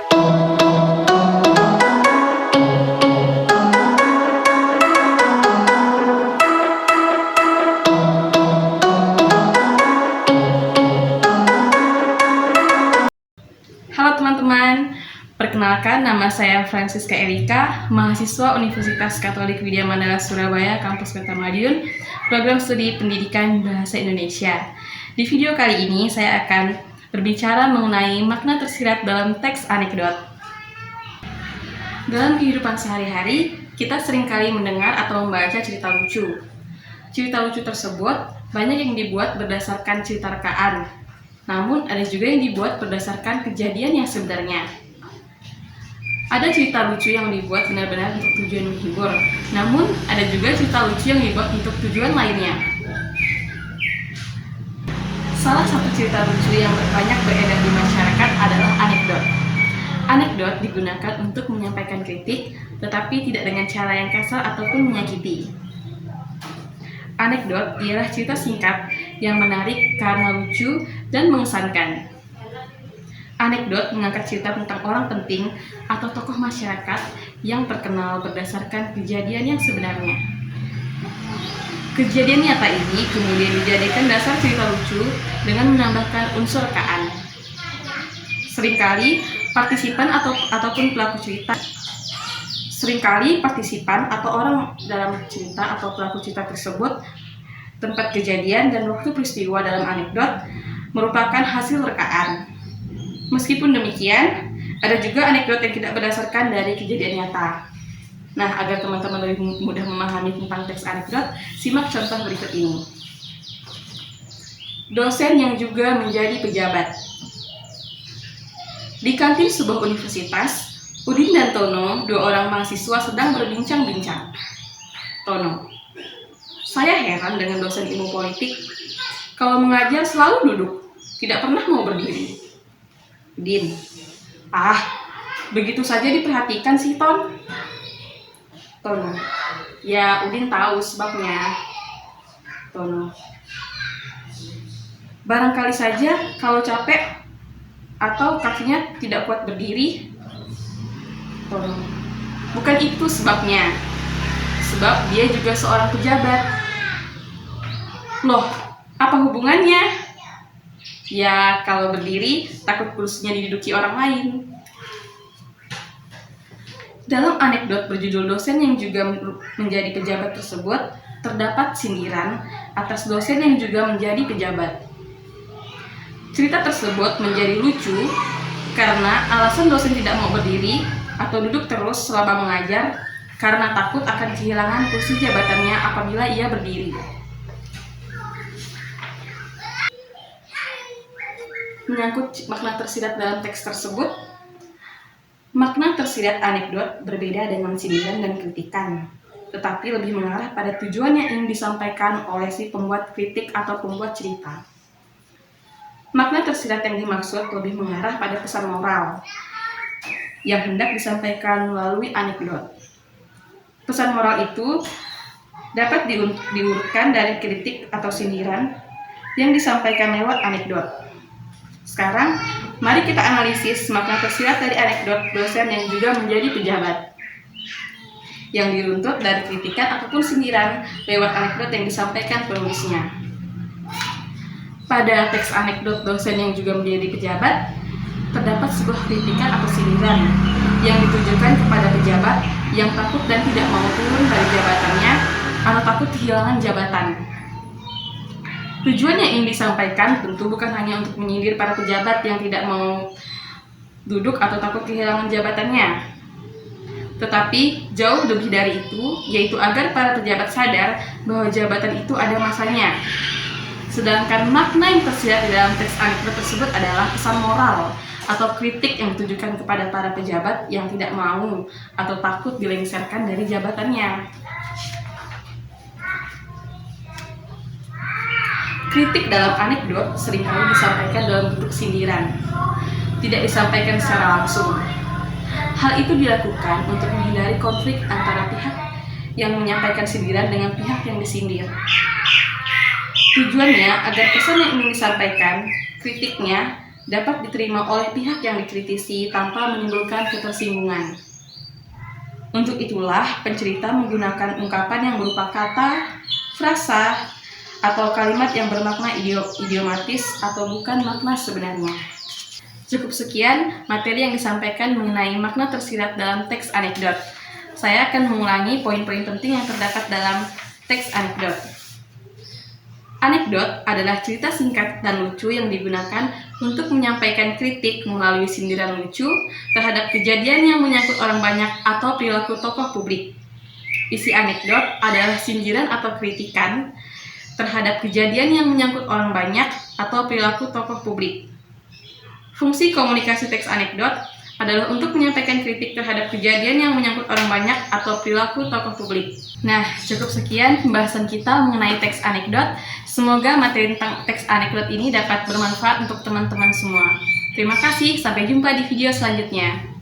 Halo teman-teman, perkenalkan nama saya Francisca Erika, mahasiswa Universitas Katolik Widya Mandala Surabaya, Kampus Kota Madiun, program studi Pendidikan Bahasa Indonesia. Di video kali ini saya akan berbicara mengenai makna tersirat dalam teks anekdot. Dalam kehidupan sehari-hari, kita seringkali mendengar atau membaca cerita lucu. Cerita lucu tersebut banyak yang dibuat berdasarkan cerita rekaan. Namun, ada juga yang dibuat berdasarkan kejadian yang sebenarnya. Ada cerita lucu yang dibuat benar-benar untuk tujuan menghibur, namun ada juga cerita lucu yang dibuat untuk tujuan lainnya. Salah satu cerita lucu yang banyak beredar di masyarakat adalah anekdot. Anekdot digunakan untuk menyampaikan kritik, tetapi tidak dengan cara yang kasar ataupun menyakiti. Anekdot ialah cerita singkat yang menarik karena lucu dan mengesankan. Anekdot mengangkat cerita tentang orang penting atau tokoh masyarakat yang terkenal berdasarkan kejadian yang sebenarnya. Kejadian nyata ini kemudian dijadikan dasar cerita lucu dengan menambahkan unsur rekaan. Seringkali partisipan ataupun pelaku cerita atau orang dalam cerita atau pelaku cerita tersebut, tempat kejadian dan waktu peristiwa dalam anekdot merupakan hasil rekaan. Meskipun demikian, ada juga anekdot yang tidak berdasarkan dari kejadian nyata. Nah, agar teman-teman lebih mudah memahami tentang teks anekdot, simak contoh berikut ini. Dosen yang juga menjadi pejabat. Di kantin sebuah universitas, Udin dan Tono, dua orang mahasiswa sedang berbincang-bincang. Tono: "Saya heran dengan dosen ilmu politik. Kalau mengajar selalu duduk, tidak pernah mau berdiri." Udin: begitu saja diperhatikan sih, Ton." Tono: "Ya, Udin tahu sebabnya." Tono: "Barangkali saja kalau capek atau kakinya tidak kuat berdiri." Tono: "Bukan itu sebabnya. Sebab dia juga seorang pejabat." "Loh, apa hubungannya?" "Ya, kalau berdiri takut kursinya diduduki orang lain." Dalam anekdot berjudul dosen yang juga menjadi pejabat tersebut, terdapat sindiran atas dosen yang juga menjadi pejabat. Cerita tersebut menjadi lucu karena alasan dosen tidak mau berdiri atau duduk terus selama mengajar karena takut akan kehilangan kursi jabatannya apabila ia berdiri. Menyangkut makna tersirat dalam teks tersebut, makna tersirat anekdot berbeda dengan sindiran dan kritikan, tetapi lebih mengarah pada tujuan yang ingin disampaikan oleh si pembuat kritik atau pembuat cerita. Makna tersirat yang dimaksud lebih mengarah pada pesan moral yang hendak disampaikan melalui anekdot. Pesan moral itu dapat diurutkan dari kritik atau sindiran yang disampaikan lewat anekdot. Sekarang, mari kita analisis makna tersirat dari anekdot dosen yang juga menjadi pejabat, yang diruntut dari kritikan ataupun sindiran lewat anekdot yang disampaikan penulisnya. Pada teks anekdot dosen yang juga menjadi pejabat, terdapat sebuah kritikan atau sindiran yang ditujukan kepada pejabat yang takut dan tidak mau turun dari jabatannya atau takut kehilangan jabatan. Tujuan yang ingin disampaikan tentu bukan hanya untuk menyindir para pejabat yang tidak mau duduk atau takut kehilangan jabatannya, tetapi jauh lebih dari itu, yaitu agar para pejabat sadar bahwa jabatan itu ada masanya. Sedangkan makna yang tersirat di dalam teks anekdot tersebut adalah pesan moral atau kritik yang ditujukan kepada para pejabat yang tidak mau atau takut dilengsarkan dari jabatannya. Kritik dalam anekdot seringkali disampaikan dalam bentuk sindiran, tidak disampaikan secara langsung. Hal itu dilakukan untuk menghindari konflik antara pihak yang menyampaikan sindiran dengan pihak yang disindir. Tujuannya agar pesan yang ingin disampaikan, kritiknya, dapat diterima oleh pihak yang dikritisi tanpa menimbulkan ketersinggungan. Untuk itulah, pencerita menggunakan ungkapan yang berupa kata, frasa, atau kalimat yang bermakna idiomatis atau bukan makna sebenarnya. Cukup sekian materi yang disampaikan mengenai makna tersirat dalam teks anekdot. Saya akan mengulangi poin-poin penting yang terdapat dalam teks anekdot. Anekdot adalah cerita singkat dan lucu yang digunakan untuk menyampaikan kritik melalui sindiran lucu terhadap kejadian yang menyangkut orang banyak atau perilaku tokoh publik. Isi anekdot adalah sindiran atau kritikan terhadap kejadian yang menyangkut orang banyak atau perilaku tokoh publik. Fungsi komunikasi teks anekdot adalah untuk menyampaikan kritik terhadap kejadian yang menyangkut orang banyak atau perilaku tokoh publik. Nah, cukup sekian pembahasan kita mengenai teks anekdot. Semoga materi tentang teks anekdot ini dapat bermanfaat untuk teman-teman semua. Terima kasih, sampai jumpa di video selanjutnya.